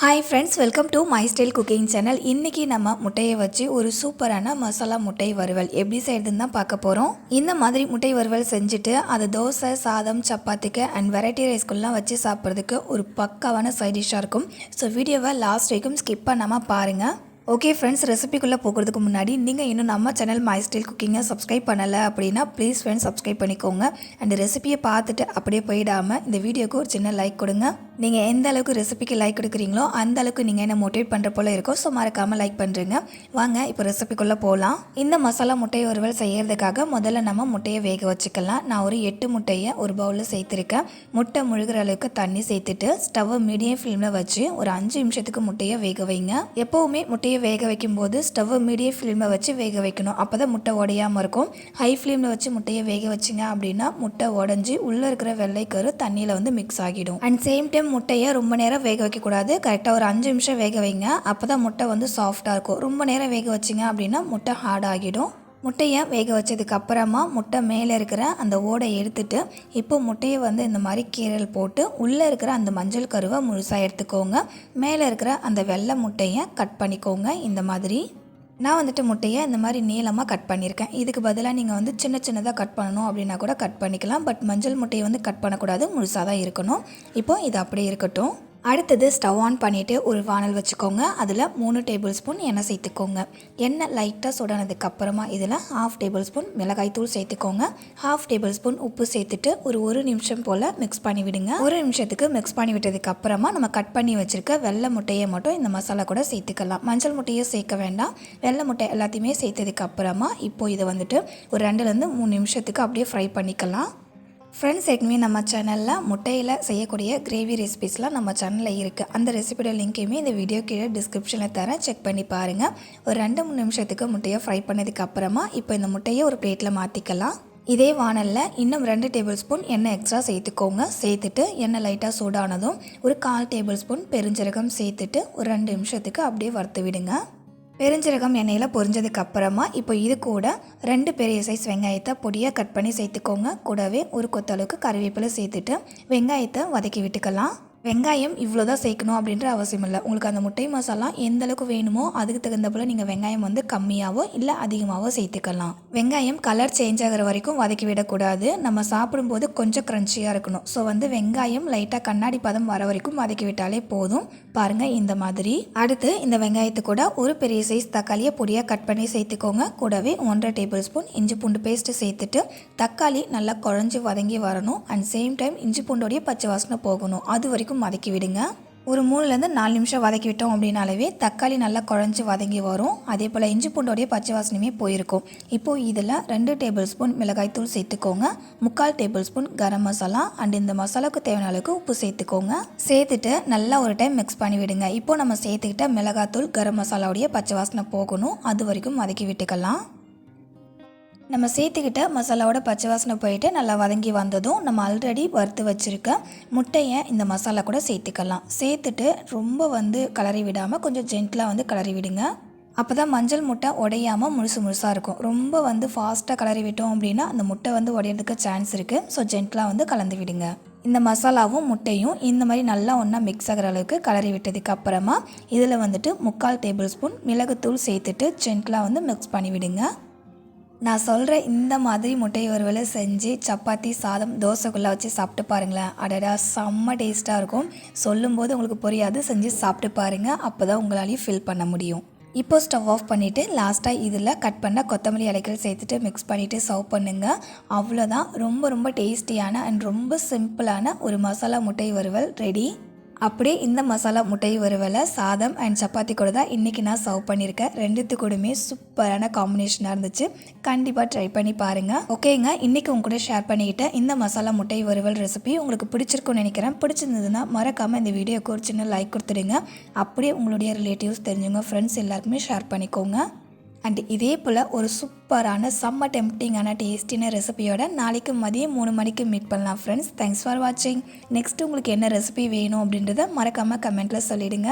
Hi friends, welcome to my style cooking channel. இன்றைக்கி நம்ம முட்டையை வச்சு ஒரு சூப்பரான மசாலா முட்டை வறுவல் எப்படி செய்யறதுன்னு தான் பார்க்க போகிறோம். இந்த மாதிரி முட்டை வறுவல் செஞ்சுட்டு அது தோசை, சாதம், சப்பாத்திக்கு அண்ட் வெரைட்டி ரைஸ்க்குலாம் வச்சு சாப்பிட்றதுக்கு ஒரு பக்காவான சைட் டிஷ்ஷாக இருக்கும். ஸோ வீடியோவை லாஸ்ட் வரைக்கும் ஸ்கிப் பண்ணாமல் பாருங்கள். ஓகே ஃப்ரெண்ட்ஸ், ரெசிபிக்குள்ளே போகிறதுக்கு முன்னாடி நீங்கள் இன்னும் நம்ம சேனல் மை ஸ்டைல் குக்கிங்கை சப்ஸ்கிரைப் பண்ணலை அப்படின்னா ப்ளீஸ் ஃப்ரெண்ட்ஸ் சப்ஸ்கிரைப் பண்ணிக்கோங்க. அண்ட் ரெசிபியை பார்த்துட்டு அப்படியே போயிடாமல் இந்த வீடியோக்கு ஒரு சின்ன லைக் கொடுங்க. நீங்கள் எந்த அளவுக்கு ரெசிபிக்கு லைக் கொடுக்குறீங்களோ அந்த அளவுக்கு நீங்கள் என்ன மோட்டிவேட் பண்ணுற போல இருக்கும். ஸோ மறக்காமல் லைக் பண்ணுறீங்க. வாங்க இப்போ ரெசிபிக்குள்ளே போகலாம். இந்த மசாலா முட்டை வறுவல் செய்கிறதுக்காக முதல்ல நம்ம முட்டையை வேக வச்சுக்கலாம். நான் ஒரு 8 முட்டையை ஒரு பவுலில் சேர்த்துருக்கேன். முட்டை முழுகிற அளவுக்கு தண்ணி சேர்த்துட்டு ஸ்டவ்வை மீடியம் ஃப்ளேமில் வச்சு ஒரு 5 நிமிஷத்துக்கு முட்டையை வேக வைங்க. எப்போவுமே முட்டையை வேக வைக்கும்போது ஸ்டவ்வை மீடியம் ஃப்ளேமில் வச்சு வேக வைக்கணும். அப்போ தான் முட்டை உடையாமல் இருக்கும். ஹை ஃப்ளேமில் வச்சு முட்டையை வேக வச்சிங்க அப்படின்னா முட்டை உடஞ்சி உள்ளே இருக்கிற வெள்ளைக்கரு தண்ணியில் மிக்ஸ் ஆகிடும். அண்ட் சேம் டைம் முட்டையை ரொம்ப நேரம் வேக வைக்கக்கூடாது. கரெக்டாக ஒரு 5 நிமிஷம் வேக வைங்க. அப்போ தான் முட்டை சாஃப்டாக இருக்கும். ரொம்ப நேரம் வேக வச்சிங்க அப்படின்னா முட்டை ஹார்ட் ஆகிடும். முட்டையை வேக வச்சதுக்கு அப்புறமா முட்டை மேலே இருக்கிற அந்த ஓடை எடுத்துட்டு இப்போ முட்டையை இந்த மாதிரி கீரல் போட்டு உள்ளே இருக்கிற அந்த மஞ்சள் கருவை முழுசாக எடுத்துக்கோங்க. மேலே இருக்கிற அந்த வெள்ளை முட்டையை கட் பண்ணிக்கோங்க. இந்த மாதிரி நான் முட்டையை இந்த மாதிரி நீளமாக கட் பண்ணியிருக்கேன். இதுக்கு பதிலாக நீங்கள் சின்ன சின்னதாக கட் பண்ணணும் அப்படின்னா கூட கட் பண்ணிக்கலாம். பட் மஞ்சள் முட்டையை கட் பண்ணக்கூடாது, முழுசாக தான் இருக்கணும். இப்போ இது அப்படியே இருக்கட்டும். அடுத்தது ஸ்டவ் ஆன் பண்ணிவிட்டு ஒரு வானல் வச்சுக்கோங்க. அதில் 3 டேபிள் ஸ்பூன் எண்ணெய் சேர்த்துக்கோங்க. எண்ணெய் லைட்டாக சுடானதுக்கு அப்புறமா இதில் 1/2 டேபிள் ஸ்பூன் மிளகாய் தூள் சேர்த்துக்கோங்க. 1/2 டேபிள் ஸ்பூன் உப்பு சேர்த்துட்டு ஒரு நிமிஷம் போல் மிக்ஸ் பண்ணி விடுங்க. 1 நிமிஷத்துக்கு மிக்ஸ் பண்ணி விட்டதுக்கு அப்புறமா நம்ம கட் பண்ணி வச்சுருக்க வெள்ளை முட்டையை மட்டும் இந்த மசாலா கூட சேர்த்துக்கலாம். மஞ்சள் முட்டையை சேர்க்க வேண்டாம். வெள்ளை முட்டை எல்லாத்தையுமே சேர்த்ததுக்கு அப்புறமா இப்போ இதை ஒரு 2லேருந்து 3 நிமிஷத்துக்கு அப்படியே ஃப்ரை பண்ணிக்கலாம். ஃப்ரெண்ட்ஸ், ஏற்கனவே நம்ம சேனலில் முட்டையில் செய்யக்கூடிய கிரேவி ரெசிபிஸ்லாம் நம்ம சேனலில் இருக்குது. அந்த ரெசிபியோட லிங்க்கையுமே இந்த வீடியோ கீழே டிஸ்கிரிப்ஷனில் தரேன், செக் பண்ணி பாருங்கள். ஒரு 2-3 நிமிஷத்துக்கு முட்டையை ஃப்ரை பண்ணதுக்கு அப்புறமா இப்போ இந்த முட்டையை ஒரு பிளேட்டில் மாற்றிக்கலாம். இதே வானலில் இன்னும் 2 டேபிள் ஸ்பூன் எண்ணெய் எக்ஸ்ட்ரா சேர்த்துக்கோங்க. சேர்த்துட்டு எண்ணெய் லைட்டாக சூடானதும் ஒரு 1/4 டேபிள் ஸ்பூன் பெருஞ்சீரகம் சேர்த்துட்டு ஒரு 2 நிமிஷத்துக்கு அப்படியே வறுத்து விடுங்க. பெருஞ்சீரகம் எண்ணெயில் பொரிஞ்சதுக்கு அப்புறமா இப்போ இது கூட 2 பெரிய சைஸ் வெங்காயத்தை பொடியாக கட் பண்ணி சேர்த்துக்கோங்க. கூடவே ஒரு கொத்தளவுக்கு கறிவேப்பிலை சேர்த்துட்டு வெங்காயத்தை வதக்கி விட்டுக்கலாம். வெங்காயம் இவ்வளோ தான் சேர்க்கணும் அப்படின்ற அவசியம் இல்லை. உங்களுக்கு அந்த முட்டை மசாலா எந்த அளவுக்கு வேணுமோ அதுக்கு தகுந்த போல் நீங்கள் வெங்காயம் கம்மியாகவோ இல்லை அதிகமாகவோ சேர்த்துக்கலாம். வெங்காயம் கலர் சேஞ்ச் ஆகிற வரைக்கும் வதக்கி விடக்கூடாது. நம்ம சாப்பிடும்போது கொஞ்சம் க்ரன்ச்சியாக இருக்கணும். ஸோ வெங்காயம் லைட்டாக கண்ணாடி பதம் வர வரைக்கும் வதக்கி விட்டாலே போதும். பாருங்கள், இந்த மாதிரி. அடுத்து இந்த வெங்காயத்து கூட ஒரு பெரிய சைஸ் தக்காளியை பொடியாக கட் பண்ணி சேர்த்துக்கோங்க. கூடவே 1/2 டேபிள் ஸ்பூன் இஞ்சி பூண்டு பேஸ்ட்டு சேர்த்துட்டு தக்காளி நல்லா குழஞ்சி வதங்கி வரணும். அண்ட் சேம் டைம் இஞ்சி பூண்டோடைய பச்சை வாசனை போகணும். அது வரைக்கும் வதக்கி விடுங்க. ஒரு 3லேருந்து 4 நிமிஷம் வதக்கி விட்டோம் அப்படின்னாலே தக்காளி நல்லா குழஞ்சி வதங்கி வரும். அதே போல் இஞ்சி பூண்டோடைய பச்சை வாசனையுமே போயிருக்கும். இப்போது இதில் 2 டேபிள் ஸ்பூன் மிளகாய் தூள் சேர்த்துக்கோங்க. 3/4 table spoon garam masala and இந்த மசாலாவுக்கு தேவையான அளவுக்கு உப்பு சேர்த்துக்கோங்க. சேர்த்துட்டு நல்லா ஒரு டைம் மிக்ஸ் பண்ணி விடுங்க. இப்போது நம்ம சேர்த்துக்கிட்ட மிளகாத்தூள் கரம் மசாலாவுடைய பச்சை வாசனை போகணும். அது வரைக்கும் வதக்கி விட்டுக்கலாம். நம்ம சேர்த்துக்கிட்ட மசாலாவோட பச்சை வாசனை போயிட்டு நல்லா வதங்கி வந்ததும் நம்ம ஆல்ரெடி வறுத்து வச்சுருக்க முட்டையை இந்த மசாலா கூட சேர்த்துக்கலாம். சேர்த்துட்டு ரொம்ப கலரி விடாமல் கொஞ்சம் ஜென்டிலாக கலரி விடுங்க. அப்போ தான் மஞ்சள் முட்டை உடையாமல் முழுசாக இருக்கும். ரொம்ப ஃபாஸ்ட்டாக கலரி விட்டோம் அப்படின்னா அந்த முட்டை உடையிறதுக்கு சான்ஸ் இருக்குது. ஸோ ஜென்டிலாக கலந்து விடுங்க. இந்த மசாலாவும் முட்டையும் இந்த மாதிரி நல்லா ஒன்றா மிக்ஸ் ஆகிற அளவுக்கு கலரி விட்டதுக்கு அப்புறமா இதில் 3/4 டேபிள் ஸ்பூன் மிளகுத்தூள் சேர்த்துட்டு ஜென்டிலாக மிக்ஸ் பண்ணி விடுங்க. நான் சொல்கிற இந்த மாதிரி முட்டை வறுவலை செஞ்சு சப்பாத்தி, சாதம், தோசைக்குள்ளே வச்சு சாப்பிட்டு பாருங்களேன். அடடா, செம்ம டேஸ்ட்டாக இருக்கும். சொல்லும்போது உங்களுக்கு புரியாது, செஞ்சு சாப்பிட்டு பாருங்கள். அப்போ தான் உங்களாலேயும் ஃபீல் பண்ண முடியும். இப்போ ஸ்டவ் ஆஃப் பண்ணிவிட்டு லாஸ்ட்டாக இதில் கட் பண்ண கொத்தமல்லி இலைகள் சேர்த்துட்டு மிக்ஸ் பண்ணிவிட்டு சர்வ் பண்ணுங்கள். அவ்வளோதான். ரொம்ப டேஸ்டியான அண்ட் ரொம்ப சிம்பிளான ஒரு மசாலா முட்டை வறுவல் ரெடி. அப்படியே இந்த மசாலா முட்டை வறுவலை சாதம் அண்ட் சப்பாத்தி கூட தான் இன்றைக்கி நான் சர்வ் பண்ணியிருக்கேன். 2த்து கூடமே சூப்பரான காம்பினேஷனாக இருந்துச்சு. கண்டிப்பாக ட்ரை பண்ணி பாருங்கள். ஓகேங்க, இன்றைக்கி உங்க கூட ஷேர் பண்ணிக்கிட்ட இந்த மசாலா முட்டை வறுவல் ரெசிபி உங்களுக்கு பிடிச்சிருக்குன்னு நினைக்கிறேன். பிடிச்சிருந்ததுன்னா மறக்காமல் இந்த வீடியோக்கு ஒரு சின்ன லைக் கொடுத்துடுங்க. அப்படியே உங்களுடைய ரிலேட்டிவ்ஸ், தெரிஞ்சவங்க, ஃப்ரெண்ட்ஸ் எல்லாருக்குமே ஷேர் பண்ணிக்கோங்க. அண்ட் இதே போல் ஒரு சூப்பரான செம்ம டெம்ப்டிங்கான டேஸ்டியான ரெசிபியோட நாளைக்கு மதியம் 3 மணிக்கு மீட் பண்ணலாம் ஃப்ரெண்ட்ஸ். தேங்க்ஸ் ஃபார் வாட்சிங். நெக்ஸ்ட் உங்களுக்கு என்ன ரெசிபி வேணும் அப்படின்றத மறக்காமல் கமெண்ட்டில் சொல்லிவிடுங்க.